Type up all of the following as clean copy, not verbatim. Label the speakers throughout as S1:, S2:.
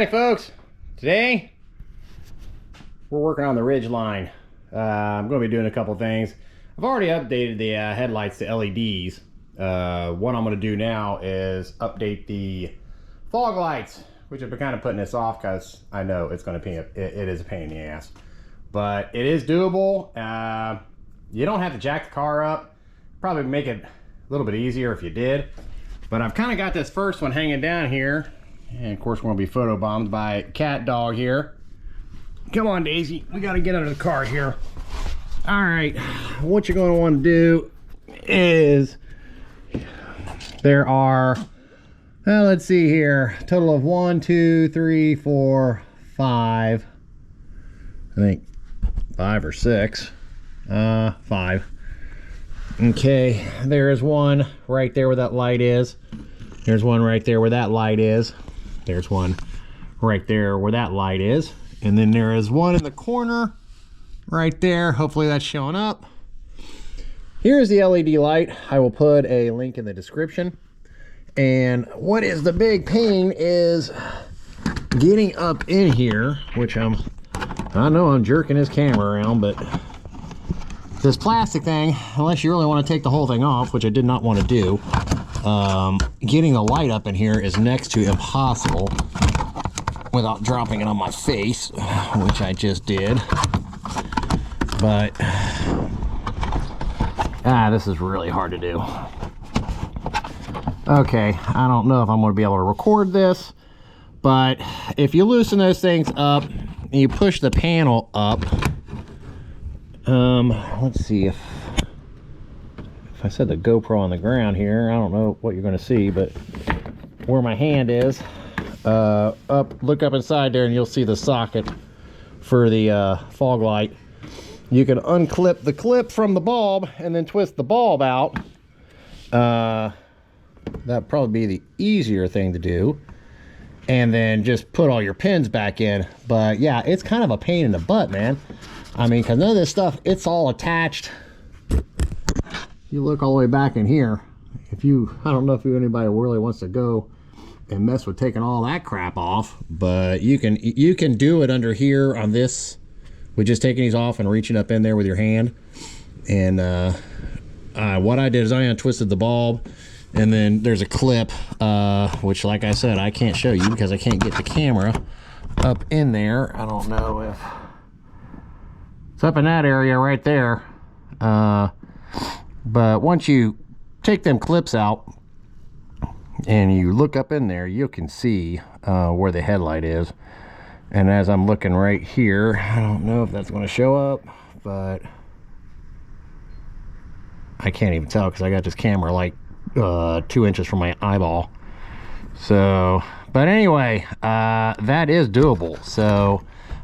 S1: Howdy folks, today we're working on the Ridgeline. I'm going to be doing a couple things. I've already updated the headlights to LEDs. What I'm going to do now is update the fog lights, which I've been kind of putting this off because I know it's going to be it is a pain in the ass, but it is doable. You don't have to jack the car up. Probably make it a little bit easier if you did, but I've kind of got this first one hanging down here. And of course we're gonna be photobombed by cat dog here. Come on, Daisy, we gotta get out of the car here. All right, what you're gonna want to do is there are, well, let's see here, a total of 1, 2, 3, 4, 5. I think 5 or 6. 5. Okay, there is one right there where that light is. There's one right there where that light is. There's one right there where that light is. And then there is one in the corner right there. Hopefully that's showing up. Here's the LED light. I will put a link in the description. And what is the big pain is getting up in here, which I know I'm jerking his camera around, but this plastic thing, unless you really want to take the whole thing off, which I did not want to do, getting the light up in here is next to impossible without dropping it on my face, which I just did. But this is really hard to do. Okay, I don't know if I'm going to be able to record this, but if you loosen those things up and you push the panel up, let's see if I set the GoPro on the ground here, I don't know what you're going to see, but where my hand is, look up inside there and you'll see the socket for the fog light. You can unclip the clip from the bulb and then twist the bulb out. That'd probably be the easier thing to do, and then just put all your pins back in. But yeah, it's kind of a pain in the butt, man. I mean, because none of this stuff, it's all attached. You look all the way back in here, I don't know if anybody really wants to go and mess with taking all that crap off, but you can do it under here on this with just taking these off and reaching up in there with your hand. And what I did is I untwisted the bulb, and then there's a clip, which, like I said, I can't show you because I can't get the camera up in there. I don't know if it's up in that area right there. But once you take them clips out and you look up in there, you can see where the headlight is. And as I'm looking right here, I don't know if that's going to show up, but I can't even tell because I got this camera like 2 inches from my eyeball. So, but anyway, that is doable. So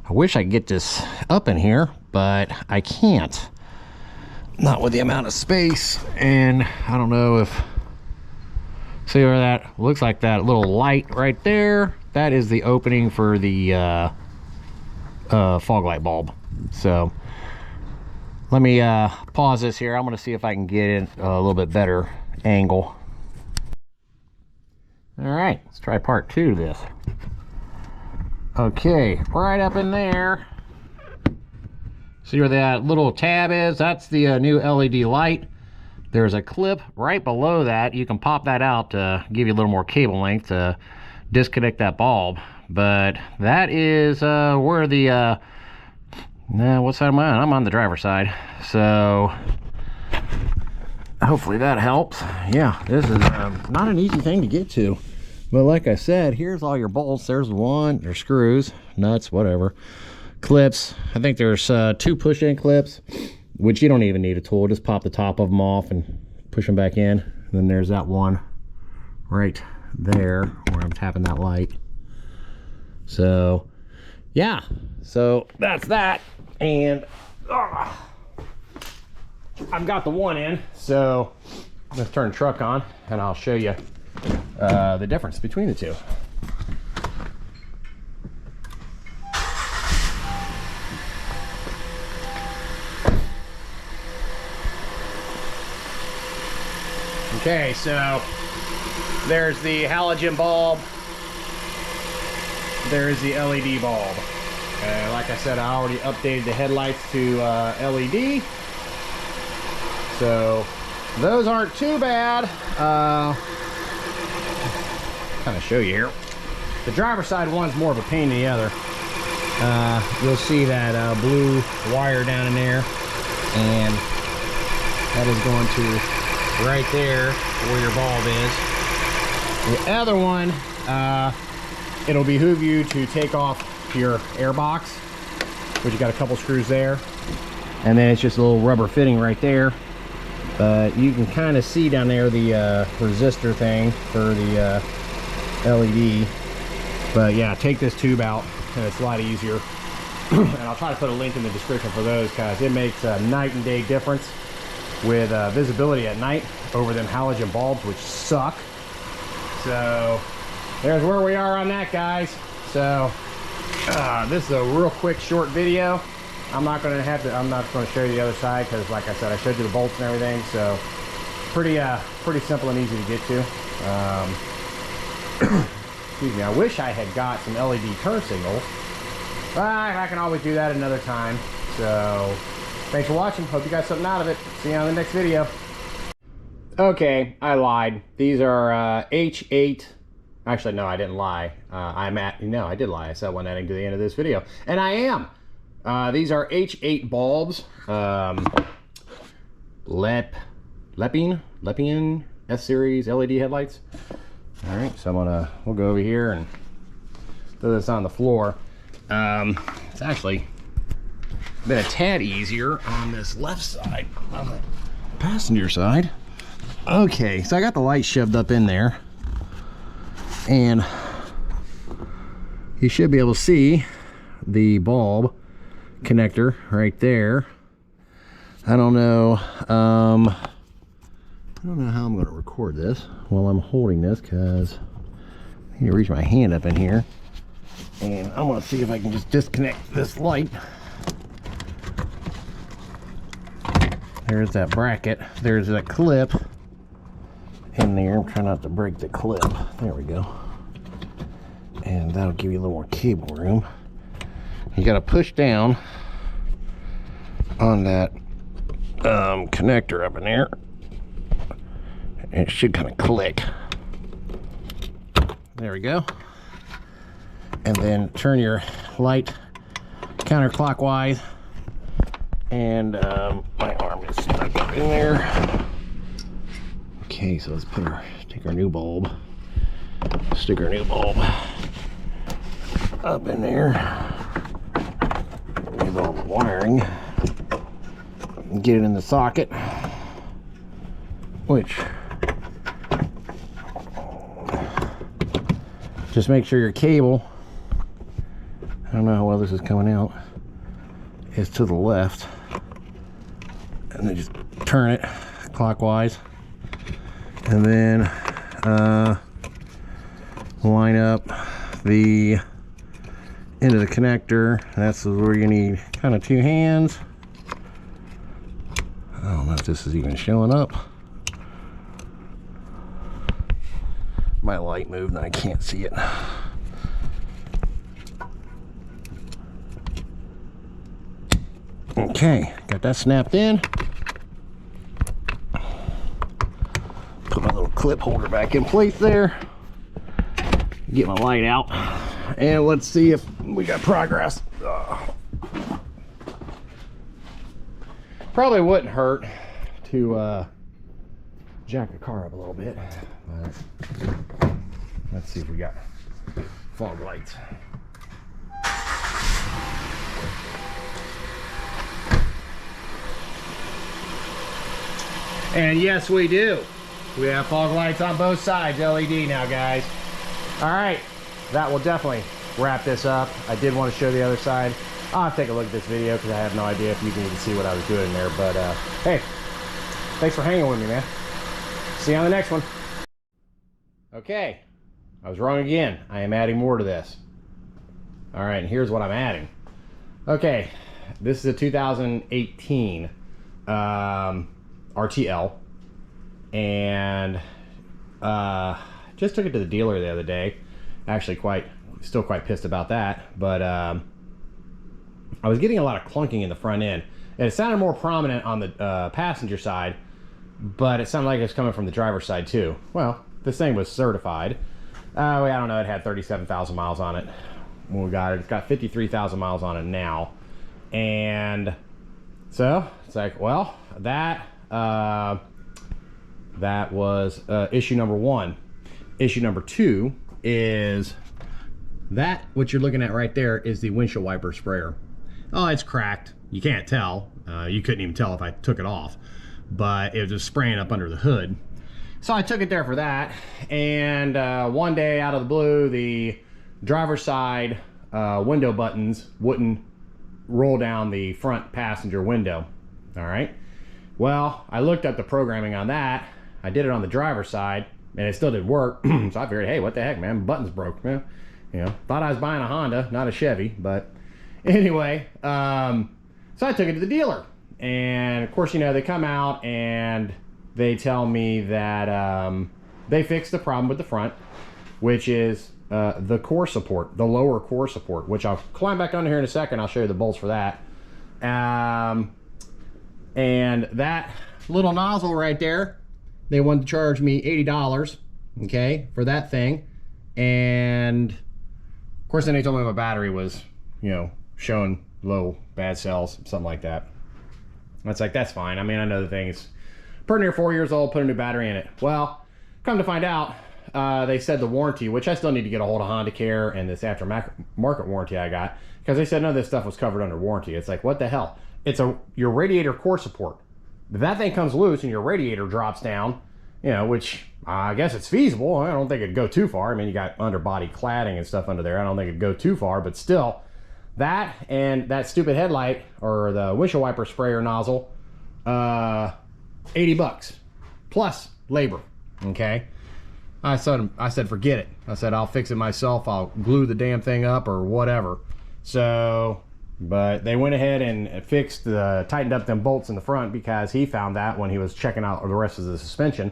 S1: I wish I could get this up in here, but I can't. Not with the amount of space. And I don't know if, see where that looks like, that little light right there, that is the opening for the fog light bulb. So let me pause this here. I'm going to see if I can get it a little bit better angle. All right, let's try part 2 of this. Okay, right up in there, see where that little tab is? That's the new LED light. There's a clip right below that. You can pop that out to give you a little more cable length to disconnect that bulb. But that is where the what side am I on? I'm on the driver's side. So hopefully that helps. Yeah, this is not an easy thing to get to. But like I said, here's all your bolts. There's one, there's screws, nuts, whatever. Clips. I think there's 2 push-in clips, which you don't even need a tool. Just pop the top of them off and push them back in. And then there's that one right there where I'm tapping that light. So yeah, so that's that. And I've got the one in, so let's turn the truck on and I'll show you the difference between the two. Okay, so there's the halogen bulb. there's the LED bulb. Like I said, I already updated the headlights to LED. So those aren't too bad. Kind of show you here. The driver's side one's more of a pain than the other. You'll see that blue wire down in there, and that is going to right there where your bulb is. The other one, it'll behoove you to take off your air box, which you got a couple screws there, and then it's just a little rubber fitting right there. You can kind of see down there the resistor thing for the LED. But yeah, take this tube out and it's a lot easier. And I'll try to put a link in the description for those, guys. It makes a night and day difference with visibility at night over them halogen bulbs, which suck. So there's where we are on that, guys. So this is a real quick short video. I'm not going to show you the other side because, like I said, I showed you the bolts and everything. So pretty simple and easy to get to. Excuse me. I wish I had got some LED turn signals, but I can always do that another time. So thanks for watching. Hope you got something out of it. See you on the next video. Okay, I lied. These are H8. Actually, no, I didn't lie. I did lie. I said one adding to the end of this video, and I am. These are H8 bulbs. Leppian S-Series LED headlights. All right, so we'll go over here and throw this on the floor. It's actually been a tad easier on this left side, on the passenger side. Okay, so I got the light shoved up in there, and you should be able to see the bulb connector right there. I don't know how I'm going to record this while I'm holding this, because I need to reach my hand up in here, and I'm going to see if I can just disconnect this light. There's that bracket. There's a clip in there. I'm trying not to break the clip. There we go. And that'll give you a little more cable room. You got to push down on that connector up in there, and it should kind of click. There we go. And then turn your light counterclockwise, and my arm is stuck up in there. Okay, so let's take our new bulb, stick our new bulb up in there with all the wiring, and get it in the socket, which just make sure your cable, I don't know how well this is coming out, is to the left, and then just turn it clockwise, and then line up the end of the connector. That's where you need kind of two hands. I don't know if this is even showing up. My light moved and I can't see it. Okay, got that snapped in. Put my little clip holder back in place there. Get my light out, and let's see if we got progress. Probably wouldn't hurt to jack the car up a little bit, but let's see if we got fog lights. And yes, we do. We have fog lights on both sides, LED now, guys. All right, that will definitely wrap this up. I did want to show the other side. I'll have to take a look at this video because I have no idea if you can even see what I was doing there. But hey, thanks for hanging with me, man. See you on the next one. Okay, I was wrong again. I am adding more to this. All right, and here's what I'm adding. Okay, this is a 2018 RTL, and just took it to the dealer the other day. Actually, quite still quite pissed about that. But I was getting a lot of clunking in the front end. And it sounded more prominent on the passenger side, but it sounded like it was coming from the driver's side too. Well, this thing was certified. I don't know, it had 37,000 miles on it when we got it. It's got 53,000 miles on it now. And so it's like, well, that was issue number one. Issue number two is that what you're looking at right there is the windshield wiper sprayer. Oh, it's cracked. You can't tell. You couldn't even tell if I took it off, but it was just spraying up under the hood. So I took it there for that. And one day out of the blue, the driver's side window buttons wouldn't roll down the front passenger window. All right. Well, I looked up the programming on that. I did it on the driver's side and it still didn't work. So I figured, hey, what the heck, man? Buttons broke. You know, thought I was buying a Honda, not a Chevy. But anyway, so I took it to the dealer. And of course, you know, they come out and they tell me that they fixed the problem with the front, which is the core support, the lower core support, which I'll climb back under here in a second. I'll show you the bolts for that. And that little nozzle right there, they wanted to charge me $80, okay, for that thing. And of course, then they told me my battery was, you know, showing low bad cells, something like that. And it's like, that's fine. I mean, I know the thing is pretty near 4 years old, put a new battery in it. Well, come to find out, they said the warranty, which I still need to get a hold of Honda Care and this aftermarket warranty I got, because they said none of this stuff was covered under warranty. It's like, what the hell? It's your radiator core support. If that thing comes loose and your radiator drops down, you know, which I guess it's feasible. I don't think it'd go too far. I mean, you got underbody cladding and stuff under there. I don't think it'd go too far, but still, that and that stupid headlight or the windshield wiper sprayer nozzle, $80 plus labor. Okay. I said, forget it. I said, I'll fix it myself. I'll glue the damn thing up or whatever. So, but they went ahead and fixed tightened up them bolts in the front because he found that when he was checking out the rest of the suspension.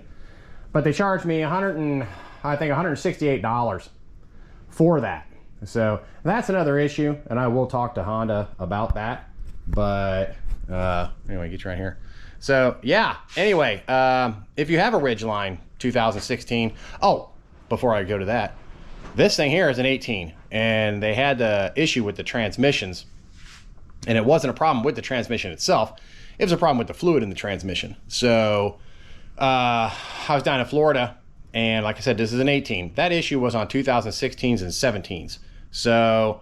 S1: But they charged me $168 for that. So that's another issue, and I will talk to Honda about that. But anyway, get you right here. So yeah, anyway, if you have a Ridgeline 2016, oh, before I go to that, this thing here is an 18, and they had the issue with the transmissions, and it wasn't a problem with the transmission itself. It was a problem with the fluid in the transmission. So I was down in Florida, and like I said, this is an 18. That issue was on 2016s and 17s. So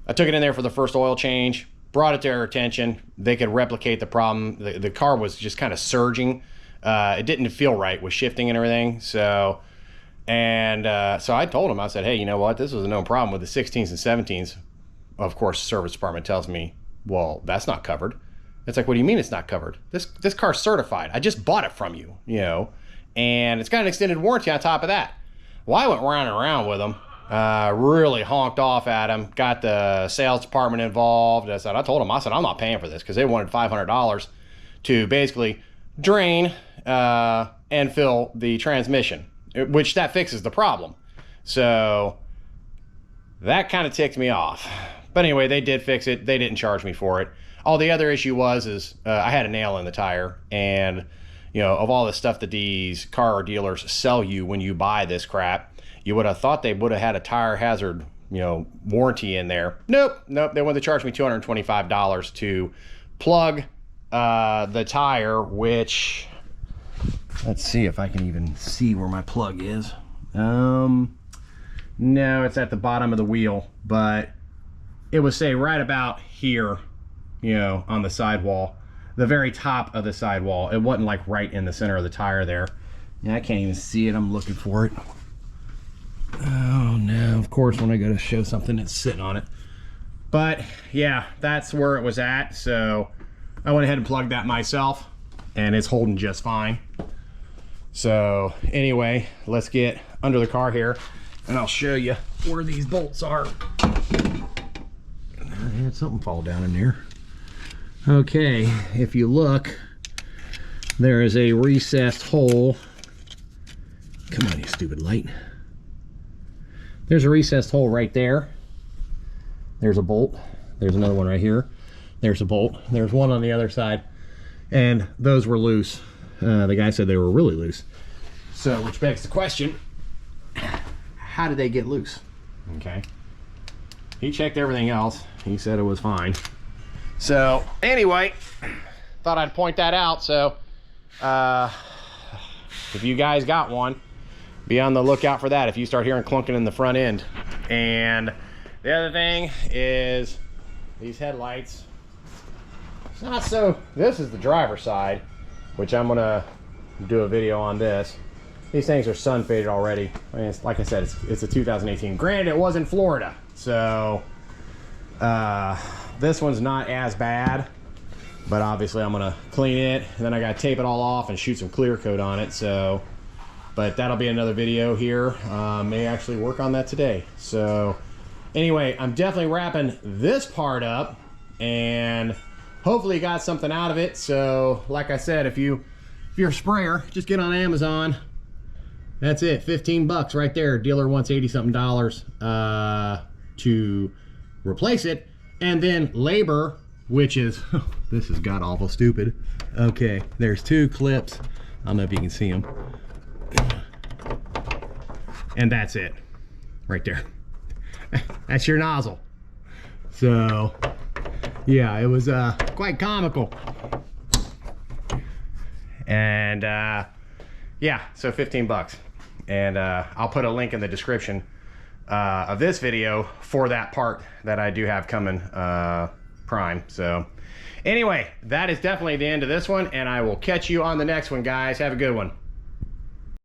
S1: I took it in there for the first oil change, brought it to their attention. They could replicate the problem. The car was just kind of surging. It didn't feel right with shifting and everything. So I told them, I said, hey, you know what? This was a known problem with the 16s and 17s. Of course, the service department tells me, well, that's not covered. It's like, what do you mean it's not covered? This car's certified. I just bought it from you, you know, and it's got an extended warranty on top of that. Well, I went round and around with them, really honked off at them, got the sales department involved. I told them, I'm not paying for this, because they wanted $500 to basically drain and fill the transmission, which that fixes the problem. So that kind of ticked me off. But anyway, they did fix it. They didn't charge me for it. All the other issue was I had a nail in the tire, and you know, of all the stuff that these car dealers sell you when you buy this crap, you would have thought they would have had a tire hazard, you know, warranty in there. Nope. They wanted to charge me $225 to plug the tire, which, let's see if I can even see where my plug is. No, it's at the bottom of the wheel, but it was, say, right about here, you know, on the sidewall, the very top of the sidewall. It wasn't like right in the center of the tire there. Yeah, I can't even see it. I'm looking for it. Oh no, of course, when I go to show something, it's sitting on it. But yeah, that's where it was at. So I went ahead and plugged that myself, and it's holding just fine. So anyway, let's get under the car here, and I'll show you where these bolts are. I had something fall down in there. Okay, if you look, there is a recessed hole. Come on, you stupid light. There's a recessed hole right there. There's a bolt. There's another one right here. There's a bolt. There's one on the other side. And those were loose. The guy said they were really loose. So, which begs the question, how did they get loose? Okay. He checked everything else. He said it was fine. So, anyway, thought I'd point that out. So, if you guys got one, be on the lookout for that if you start hearing clunking in the front end. And the other thing is these headlights. It's not so, this is the driver's side, which I'm gonna do a video on this. These things are sun faded already. I mean, it's, like I said, it's a 2018. Granted, it was in Florida, so this one's not as bad, but obviously I'm gonna clean it, and then I gotta tape it all off and shoot some clear coat on it. So, but that'll be another video here. May actually work on that today. So anyway, I'm definitely wrapping this part up, and hopefully you got something out of it. So like I said, if you're a sprayer, just get on Amazon. That's it, 15 bucks right there. Dealer wants 80 something dollars to replace it. And then labor, which is, this is god awful stupid. Okay, there's two clips. I don't know if you can see them. And that's it, right there. That's your nozzle. So, yeah, it was quite comical. And yeah, so 15 bucks. And I'll put a link in the description of this video for that part that I do have coming prime. So anyway, that is definitely the end of this one, and I will catch you on the next one, guys. Have a good one.